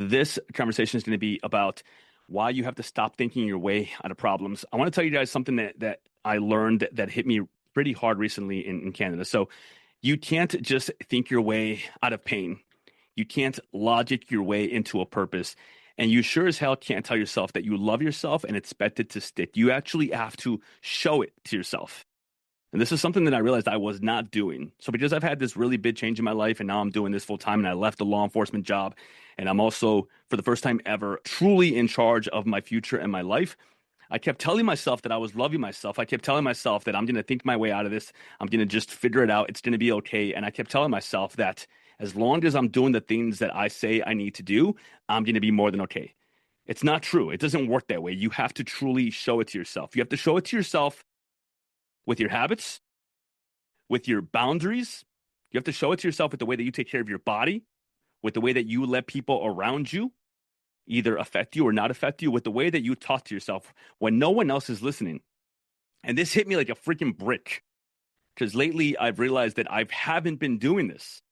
This conversation is going to be about why you have to stop thinking your way out of problems. I want to tell you guys something that I learned that hit me pretty hard recently in Canada. So you can't just think your way out of pain. You can't logic your way into a purpose. And you sure as hell can't tell yourself that you love yourself and expect it to stick. You actually have to show it to yourself. And this is something that I realized I was not doing. So because I've had this really big change in my life and now I'm doing this full time and I left the law enforcement job and I'm also, for the first time ever, truly in charge of my future and my life, I kept telling myself that I was loving myself. I kept telling myself that I'm going to think my way out of this. I'm going to just figure it out. It's going to be okay. And I kept telling myself that as long as I'm doing the things that I say I need to do, I'm going to be more than okay. It's not true. It doesn't work that way. You have to truly show it to yourself. You have to show it to yourself with your habits, with your boundaries. You have to show it to yourself with the way that you take care of your body, with the way that you let people around you either affect you or not affect you, with the way that you talk to yourself when no one else is listening. And this hit me like a freaking brick because lately I've realized that I haven't been doing this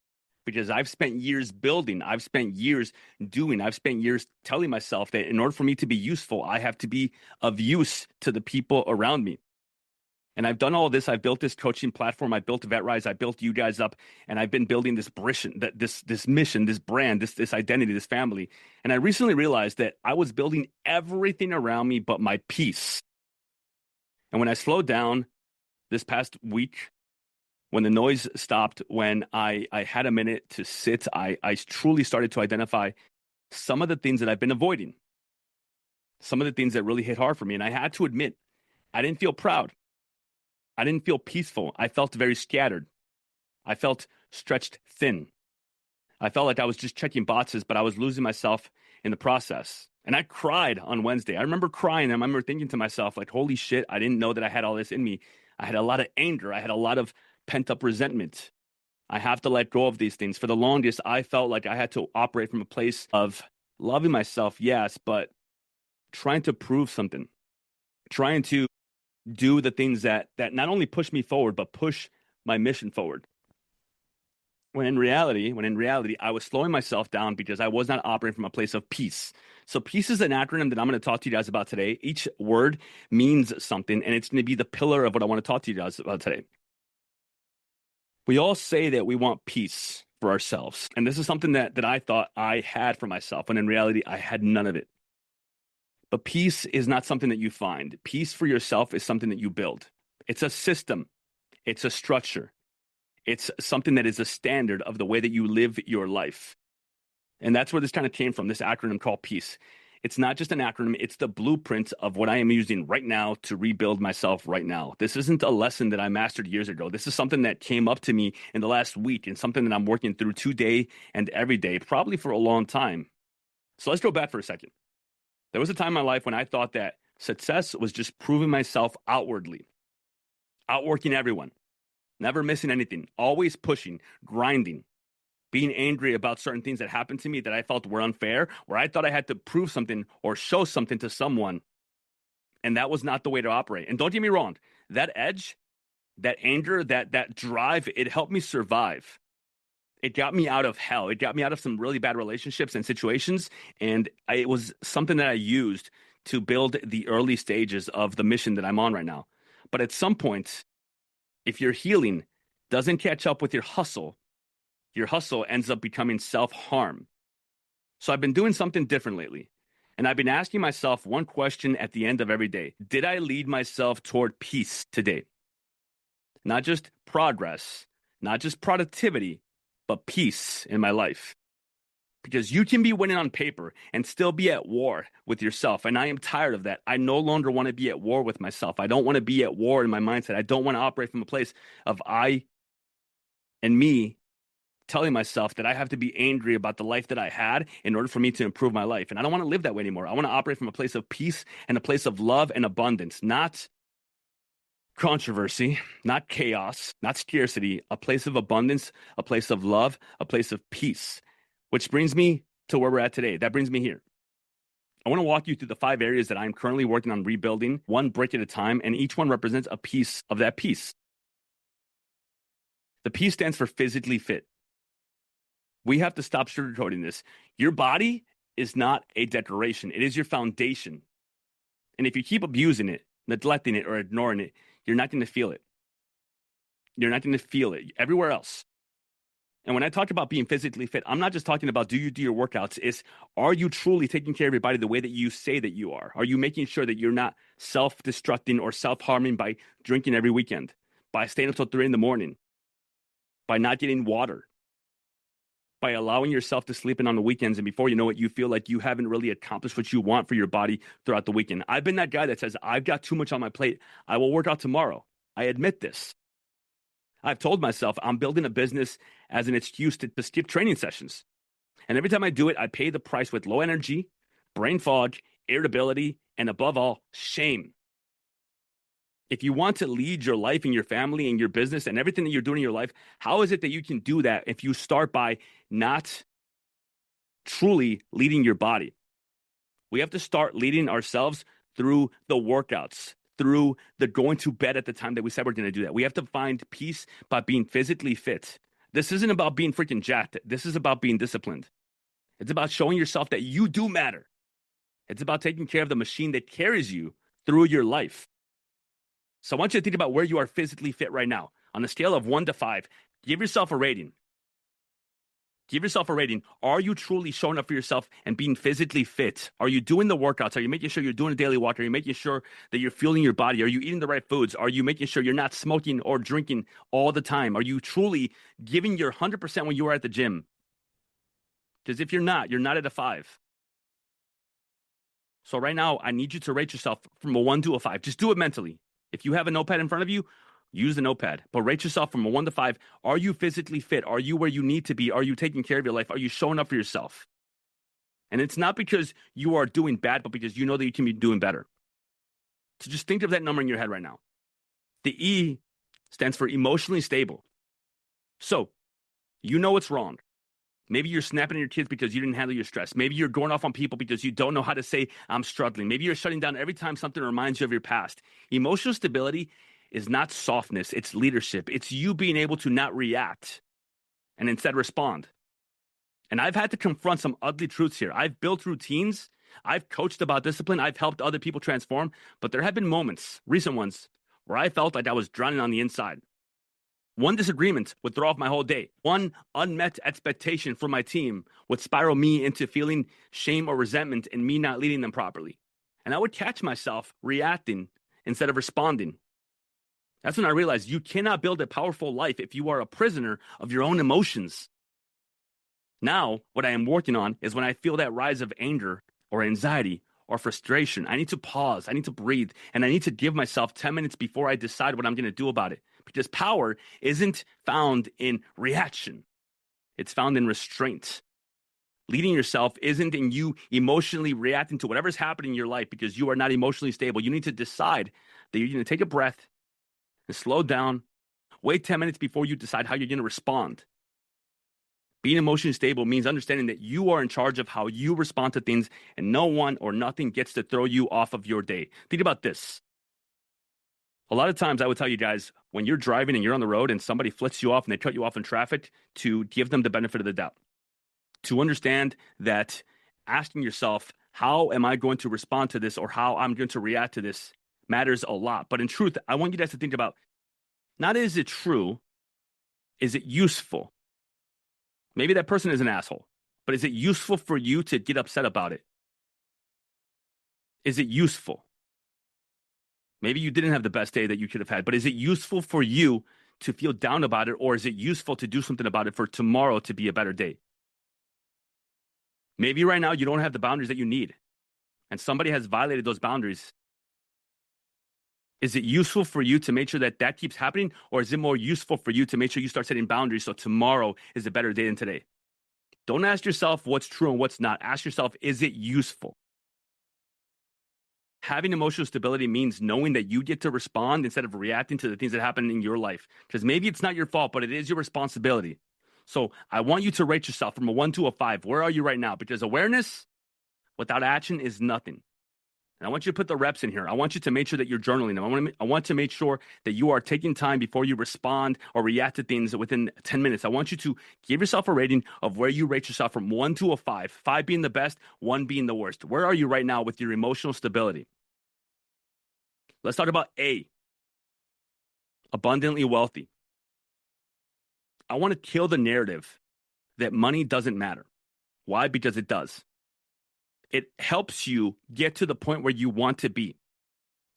because I've spent years building, I've spent years doing, I've spent years telling myself that in order for me to be useful, I have to be of use to the people around me. And I've done all this. I've built this coaching platform. I built VetRise. I built you guys up, and I've been building this mission, this brand, this identity, this family. And I recently realized that I was building everything around me but my peace. And when I slowed down this past week, when the noise stopped, when I had a minute to sit, I truly started to identify some of the things that I've been avoiding, some of the things that really hit hard for me. And I had to admit, I didn't feel proud. I didn't feel peaceful. I felt very scattered. I felt stretched thin. I felt like I was just checking boxes, but I was losing myself in the process. And I cried on Wednesday. I remember crying. I remember thinking to myself, like, holy shit, I didn't know that I had all this in me. I had a lot of anger. I had a lot of pent-up resentment. I have to let go of these things. For the longest, I felt like I had to operate from a place of loving myself, yes, but trying to prove something, trying to do the things that not only push me forward, but push my mission forward. When in reality, I was slowing myself down because I was not operating from a place of peace. So peace is an acronym that I'm going to talk to you guys about today. Each word means something, and it's going to be the pillar of what I want to talk to you guys about today. We all say that we want peace for ourselves. And this is something that I thought I had for myself, when in reality, I had none of it. But peace is not something that you find. Peace for yourself is something that you build. It's a system. It's a structure. It's something that is a standard of the way that you live your life. And that's where this kind of came from, this acronym called peace. It's not just an acronym. It's the blueprint of what I am using right now to rebuild myself right now. This isn't a lesson that I mastered years ago. This is something that came up to me in the last week and something that I'm working through today and every day, probably for a long time. So let's go back for a second. There was a time in my life when I thought that success was just proving myself outwardly, outworking everyone, never missing anything, always pushing, grinding, being angry about certain things that happened to me that I felt were unfair, where I thought I had to prove something or show something to someone. And that was not the way to operate. And don't get me wrong, that edge, that anger, that drive, it helped me survive. It got me out of hell. It got me out of some really bad relationships and situations. And it was something that I used to build the early stages of the mission that I'm on right now. But at some point, if your healing doesn't catch up with your hustle ends up becoming self-harm. So I've been doing something different lately. And I've been asking myself one question at the end of every day. Did I lead myself toward peace today? Not just progress, not just productivity, but peace in my life. Because you can be winning on paper and still be at war with yourself. And I am tired of that. I no longer want to be at war with myself. I don't want to be at war in my mindset. I don't want to operate from a place of I and me telling myself that I have to be angry about the life that I had in order for me to improve my life. And I don't want to live that way anymore. I want to operate from a place of peace and a place of love and abundance, not controversy, not chaos, not scarcity, a place of abundance, a place of love, a place of peace, which brings me to where we're at today. That brings me here. I want to walk you through the 5 areas that I'm currently working on rebuilding, one brick at a time, and each one represents a piece of that piece. The P stands for physically fit. We have to stop sugarcoating this. Your body is not a decoration. It is your foundation. And if you keep abusing it, neglecting it, or ignoring it, you're not going to feel it. You're not going to feel it everywhere else. And when I talk about being physically fit, I'm not just talking about do you do your workouts. It's are you truly taking care of your body the way that you say that you are? Are you making sure that you're not self-destructing or self-harming by drinking every weekend, by staying up till 3 a.m, by not getting water, by allowing yourself to sleep in on the weekends, and before you know it, you feel like you haven't really accomplished what you want for your body throughout the weekend? I've been that guy that says, I've got too much on my plate. I will work out tomorrow. I admit this. I've told myself I'm building a business as an excuse to skip training sessions. And every time I do it, I pay the price with low energy, brain fog, irritability, and above all, shame. If you want to lead your life and your family and your business and everything that you're doing in your life, how is it that you can do that if you start by not truly leading your body? We have to start leading ourselves through the workouts, through the going to bed at the time that we said we're going to do that. We have to find peace by being physically fit. This isn't about being freaking jacked. This is about being disciplined. It's about showing yourself that you do matter. It's about taking care of the machine that carries you through your life. So I want you to think about where you are physically fit right now. On a scale of 1 to 5, give yourself a rating. Give yourself a rating. Are you truly showing up for yourself and being physically fit? Are you doing the workouts? Are you making sure you're doing a daily walk? Are you making sure that you're fueling your body? Are you eating the right foods? Are you making sure you're not smoking or drinking all the time? Are you truly giving your 100% when you are at the gym? Because if you're not at a 5. So right now, I need you to rate yourself from a 1 to a 5. Just do it mentally. If you have a notepad in front of you, use the notepad, but rate yourself from a 1 to 5. Are you physically fit? Are you where you need to be? Are you taking care of your life? Are you showing up for yourself? And it's not because you are doing bad, but because you know that you can be doing better. So just think of that number in your head right now. The E stands for emotionally stable. So you know what's wrong. Maybe you're snapping at your kids because you didn't handle your stress. Maybe you're going off on people because you don't know how to say, I'm struggling. Maybe you're shutting down every time something reminds you of your past. Emotional stability is not softness, it's leadership. It's you being able to not react and instead respond. And I've had to confront some ugly truths here. I've built routines. I've coached about discipline. I've helped other people transform. But there have been moments, recent ones, where I felt like I was drowning on the inside. One disagreement would throw off my whole day. One unmet expectation from my team would spiral me into feeling shame or resentment and me not leading them properly. And I would catch myself reacting instead of responding. That's when I realized you cannot build a powerful life if you are a prisoner of your own emotions. Now, what I am working on is when I feel that rise of anger or anxiety or frustration, I need to pause, I need to breathe, and I need to give myself 10 minutes before I decide what I'm going to do about it. Because power isn't found in reaction. It's found in restraint. Leading yourself isn't in you emotionally reacting to whatever's happening in your life because you are not emotionally stable. You need to decide that you're going to take a breath and slow down. Wait 10 minutes before you decide how you're going to respond. Being emotionally stable means understanding that you are in charge of how you respond to things and no one or nothing gets to throw you off of your day. Think about this. A lot of times I would tell you guys, when you're driving and you're on the road and somebody flips you off and they cut you off in traffic, to give them the benefit of the doubt. To understand that asking yourself, how am I going to respond to this or how I'm going to react to this matters a lot. But in truth, I want you guys to think about, not is it true, is it useful? Maybe that person is an asshole, but is it useful for you to get upset about it? Is it useful? Maybe you didn't have the best day that you could have had, but is it useful for you to feel down about it, or is it useful to do something about it for tomorrow to be a better day? Maybe right now you don't have the boundaries that you need, and somebody has violated those boundaries. Is it useful for you to make sure that that keeps happening, or is it more useful for you to make sure you start setting boundaries so tomorrow is a better day than today? Don't ask yourself what's true and what's not. Ask yourself, is it useful? Having emotional stability means knowing that you get to respond instead of reacting to the things that happen in your life. Because maybe it's not your fault, but it is your responsibility. So I want you to rate yourself from a 1 to a 5. Where are you right now? Because awareness without action is nothing. And I want you to put the reps in here. I want you to make sure that you're journaling them. I want to make sure that you are taking time before you respond or react to things within 10 minutes. I want you to give yourself a rating of where you rate yourself from 1 to a 5, 5 being the best, 1 being the worst. Where are you right now with your emotional stability? Let's talk about A, abundantly wealthy. I want to kill the narrative that money doesn't matter. Why? Because it does. It helps you get to the point where you want to be.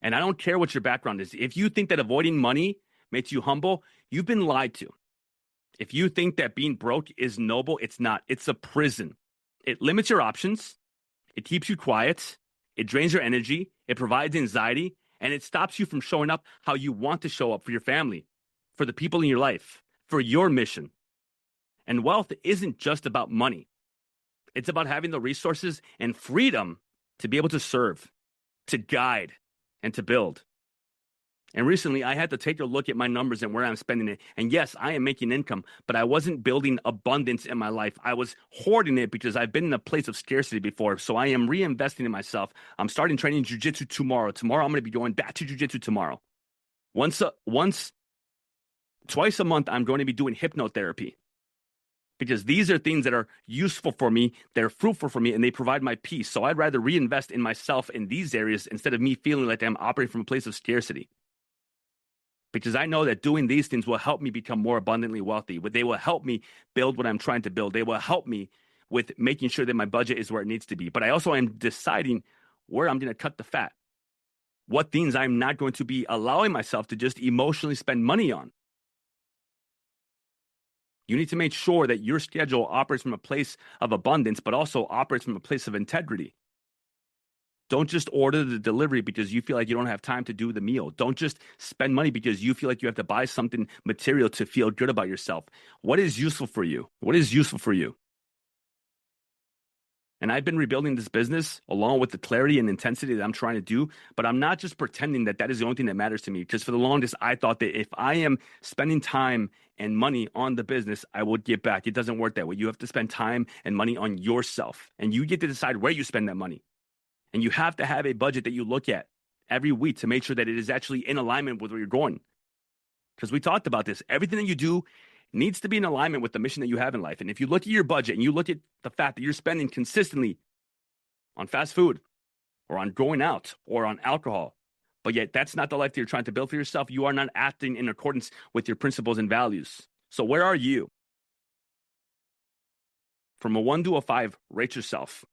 And I don't care what your background is. If you think that avoiding money makes you humble, you've been lied to. If you think that being broke is noble, it's not. It's a prison. It limits your options. It keeps you quiet. It drains your energy. It provides anxiety. And it stops you from showing up how you want to show up for your family, for the people in your life, for your mission. And wealth isn't just about money. It's about having the resources and freedom to be able to serve, to guide, and to build. And recently, I had to take a look at my numbers and where I'm spending it. And yes, I am making income, but I wasn't building abundance in my life. I was hoarding it because I've been in a place of scarcity before. So I am reinvesting in myself. I'm starting training jiu-jitsu tomorrow. Tomorrow, I'm going to be going back to jiu-jitsu tomorrow. Twice a month, I'm going to be doing hypnotherapy. Because these are things that are useful for me, they're fruitful for me, and they provide my peace. So I'd rather reinvest in myself in these areas instead of me feeling like I'm operating from a place of scarcity. Because I know that doing these things will help me become more abundantly wealthy. They will help me build what I'm trying to build. They will help me with making sure that my budget is where it needs to be. But I also am deciding where I'm going to cut the fat. What things I'm not going to be allowing myself to just emotionally spend money on. You need to make sure that your schedule operates from a place of abundance, but also operates from a place of integrity. Don't just order the delivery because you feel like you don't have time to do the meal. Don't just spend money because you feel like you have to buy something material to feel good about yourself. What is useful for you? What is useful for you? And I've been rebuilding this business along with the clarity and intensity that I'm trying to do. But I'm not just pretending that that is the only thing that matters to me. Because for the longest, I thought that if I am spending time and money on the business, I would get back. It doesn't work that way. You have to spend time and money on yourself. And you get to decide where you spend that money. And you have to have a budget that you look at every week to make sure that it is actually in alignment with where you're going. Because we talked about this. Everything that you do needs to be in alignment with the mission that you have in life. And if you look at your budget and you look at the fact that you're spending consistently on fast food or on going out or on alcohol, but yet that's not the life that you're trying to build for yourself, you are not acting in accordance with your principles and values. So where are you? From a 1 to a 5, rate yourself.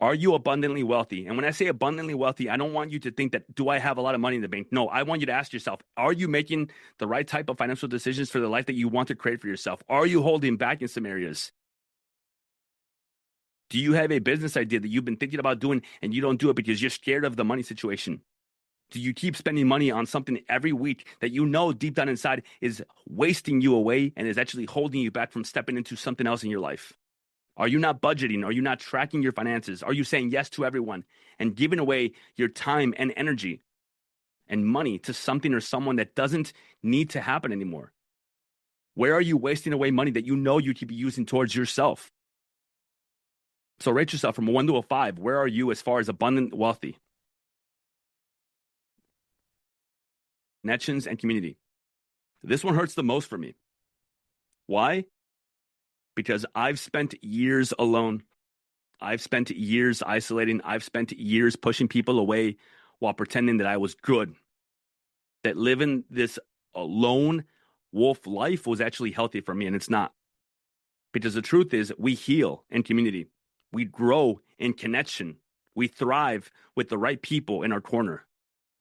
Are you abundantly wealthy? And when I say abundantly wealthy, I don't want you to think that, do I have a lot of money in the bank? No, I want you to ask yourself, are you making the right type of financial decisions for the life that you want to create for yourself? Are you holding back in some areas? Do you have a business idea that you've been thinking about doing and you don't do it because you're scared of the money situation? Do you keep spending money on something every week that you know deep down inside is wasting you away and is actually holding you back from stepping into something else in your life? Are you not budgeting? Are you not tracking your finances? Are you saying yes to everyone and giving away your time and energy and money to something or someone that doesn't need to happen anymore? Where are you wasting away money that you know you could be using towards yourself? So rate yourself from a 1 to a 5. Where are you as far as abundant, wealthy? Connections and community. This one hurts the most for me. Why? Because I've spent years alone. I've spent years isolating. I've spent years pushing people away while pretending that I was good. That living this lone wolf life was actually healthy for me, and it's not. Because the truth is, we heal in community. We grow in connection. We thrive with the right people in our corner.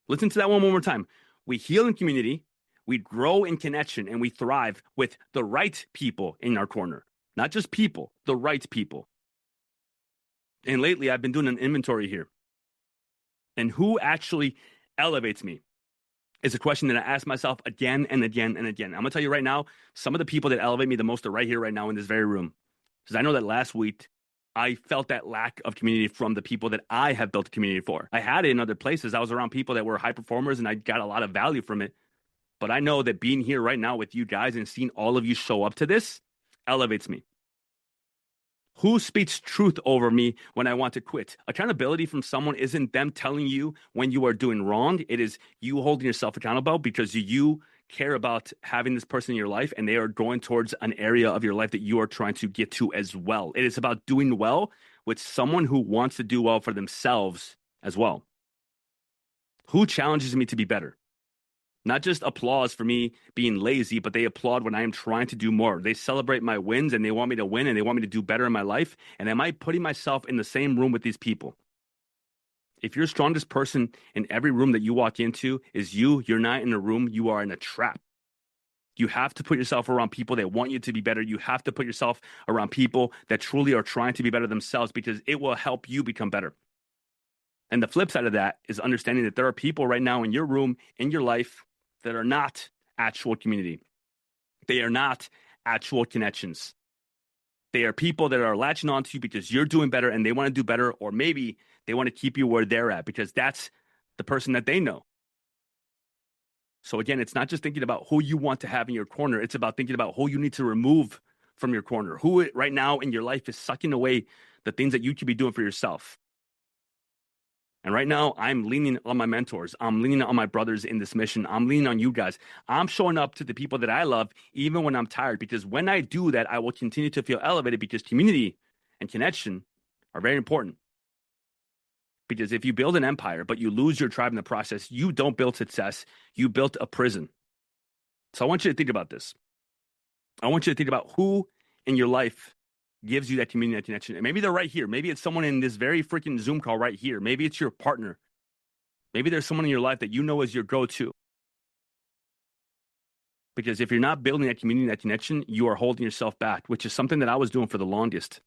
Listen to that one more time. We heal in community. We grow in connection, and we thrive with the right people in our corner. Not just people, the right people. And lately, I've been doing an inventory here. And who actually elevates me is a question that I ask myself again and again and again. I'm going to tell you right now, some of the people that elevate me the most are right here, right now in this very room. Because I know that last week, I felt that lack of community from the people that I have built a community for. I had it in other places. I was around people that were high performers, and I got a lot of value from it. But I know that being here right now with you guys and seeing all of you show up to this elevates me. Who speaks truth over me when I want to quit? Accountability from someone isn't them telling you when you are doing wrong. It is you holding yourself accountable because you care about having this person in your life and they are going towards an area of your life that you are trying to get to as well. It is about doing well with someone who wants to do well for themselves as well. Who challenges me to be better? Not just applause for me being lazy, but they applaud when I am trying to do more. They celebrate my wins and they want me to win and they want me to do better in my life. And am I putting myself in the same room with these people? If your strongest person in every room that you walk into is you, you're not in a room, you are in a trap. You have to put yourself around people that want you to be better. You have to put yourself around people that truly are trying to be better themselves because it will help you become better. And the flip side of that is understanding that there are people right now in your room, in your life, that are not actual community. They are not actual connections. They are people that are latching onto you because you're doing better and they want to do better, or maybe they want to keep you where they're at because that's the person that they know. So again, it's not just thinking about who you want to have in your corner. It's about thinking about who you need to remove from your corner. Who right now in your life is sucking away the things that you could be doing for yourself. And right now, I'm leaning on my mentors. I'm leaning on my brothers in this mission. I'm leaning on you guys. I'm showing up to the people that I love, even when I'm tired, because when I do that, I will continue to feel elevated because community and connection are very important. Because if you build an empire, but you lose your tribe in the process, you don't build success. You built a prison. So I want you to think about this. I want you to think about who in your life gives you that community, that connection. And maybe they're right here. Maybe it's someone in this very freaking Zoom call right here. Maybe it's your partner. Maybe there's someone in your life that you know is your go-to. Because if you're not building that community, that connection, you are holding yourself back, which is something that I was doing for the longest.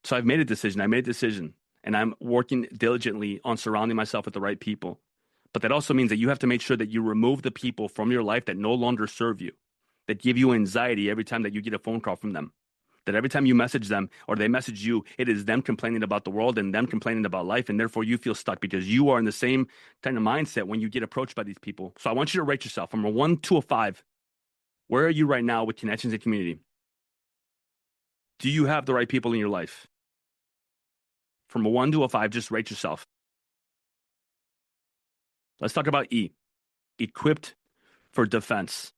So I've made a decision. I made a decision. And I'm working diligently on surrounding myself with the right people. But that also means that you have to make sure that you remove the people from your life that no longer serve you, that give you anxiety every time that you get a phone call from them. That every time you message them or they message you, it is them complaining about the world and them complaining about life. And therefore you feel stuck because you are in the same kind of mindset when you get approached by these people. So I want you to rate yourself from a 1 to a 5. Where are you right now with connections and community? Do you have the right people in your life? From a 1 to a 5, just rate yourself. Let's talk about E, equipped for defense.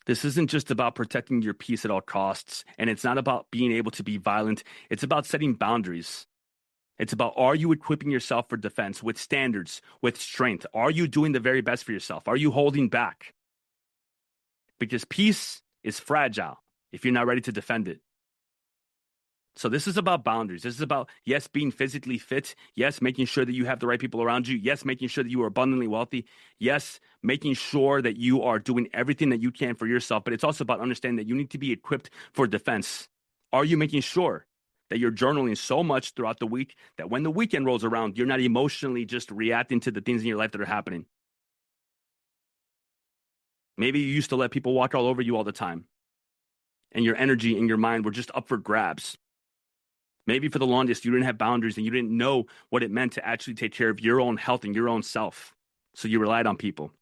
This isn't just about protecting your peace at all costs, and it's not about being able to be violent. It's about setting boundaries. It's about, are you equipping yourself for defense with standards, with strength? Are you doing the very best for yourself? Are you holding back? Because peace is fragile if you're not ready to defend it. So this is about boundaries. This is about, yes, being physically fit. Yes, making sure that you have the right people around you. Yes, making sure that you are abundantly wealthy. Yes, making sure that you are doing everything that you can for yourself. But it's also about understanding that you need to be equipped for defense. Are you making sure that you're journaling so much throughout the week that when the weekend rolls around, you're not emotionally just reacting to the things in your life that are happening? Maybe you used to let people walk all over you all the time, and your energy and your mind were just up for grabs. Maybe for the longest, you didn't have boundaries and you didn't know what it meant to actually take care of your own health and your own self. So you relied on people.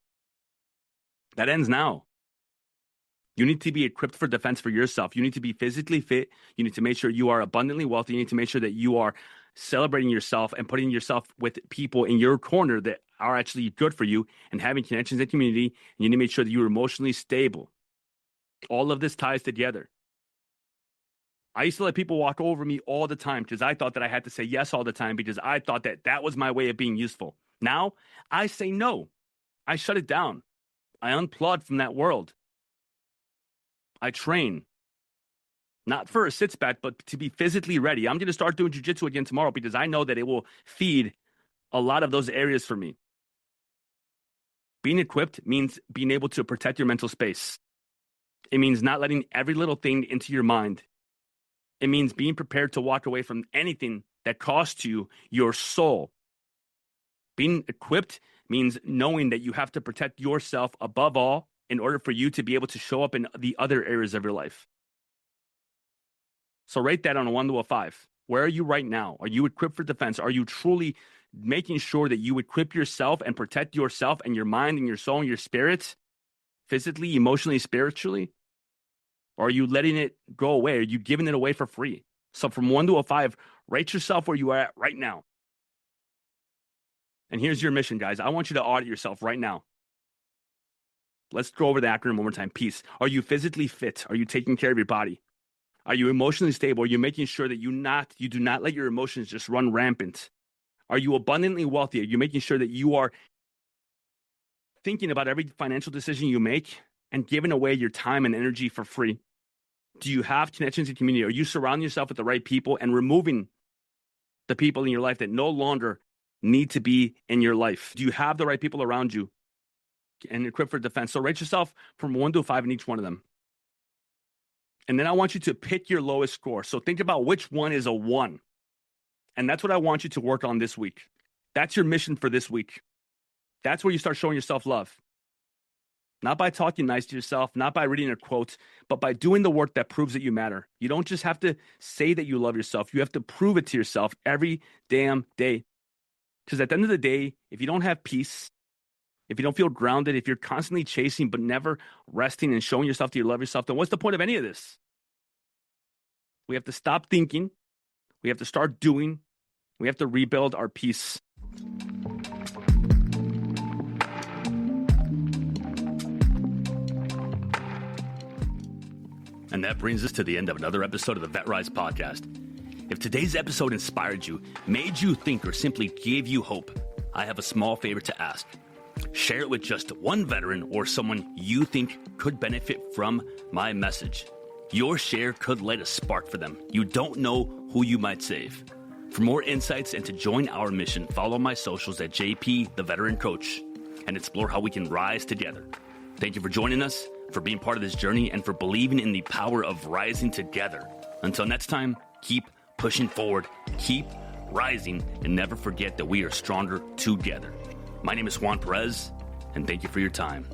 That ends now. You need to be equipped for defense for yourself. You need to be physically fit. You need to make sure you are abundantly wealthy. You need to make sure that you are celebrating yourself and putting yourself with people in your corner that are actually good for you and having connections and community. And you need to make sure that you're emotionally stable. All of this ties together. I used to let people walk over me all the time because I thought that I had to say yes all the time because I thought that that was my way of being useful. Now, I say no. I shut it down. I unplug from that world. I train. Not for a sits back, but to be physically ready. I'm going to start doing jiu-jitsu again tomorrow because I know that it will feed a lot of those areas for me. Being equipped means being able to protect your mental space. It means not letting every little thing into your mind. It means being prepared to walk away from anything that costs you your soul. Being equipped means knowing that you have to protect yourself above all in order for you to be able to show up in the other areas of your life. So rate that on a 1 to a 5. Where are you right now? Are you equipped for defense? Are you truly making sure that you equip yourself and protect yourself and your mind and your soul and your spirit, physically, emotionally, spiritually? Or are you letting it go away? Are you giving it away for free? So from 1 to a 5, rate yourself where you are at right now. And here's your mission, guys. I want you to audit yourself right now. Let's go over the acronym one more time. Peace. Are you physically fit? Are you taking care of your body? Are you emotionally stable? Are you making sure that you do not let your emotions just run rampant? Are you abundantly wealthy? Are you making sure that you are thinking about every financial decision you make and giving away your time and energy for free? Do you have connections in community? Are you surrounding yourself with the right people and removing the people in your life that no longer need to be in your life? Do you have the right people around you and equipped for defense? So rate yourself from 1 to a 5 in each one of them. And then I want you to pick your lowest score. So think about which one is a 1. And that's what I want you to work on this week. That's your mission for this week. That's where you start showing yourself love. Not by talking nice to yourself, not by reading a quote, but by doing the work that proves that you matter. You don't just have to say that you love yourself. You have to prove it to yourself every damn day. Because at the end of the day, if you don't have peace, if you don't feel grounded, if you're constantly chasing but never resting and showing yourself that you love yourself, then what's the point of any of this? We have to stop thinking. We have to start doing. We have to rebuild our peace. And that brings us to the end of another episode of the VetRise podcast. If today's episode inspired you, made you think, or simply gave you hope, I have a small favor to ask. Share it with just one veteran or someone you think could benefit from my message. Your share could light a spark for them. You don't know who you might save. For more insights and to join our mission, follow my socials at JP, the Veteran Coach, and explore how we can rise together. Thank you for joining us, for being part of this journey, and for believing in the power of rising together. Until next time, keep pushing forward, keep rising, and never forget that we are stronger together. My name is Juan Perez, and thank you for your time.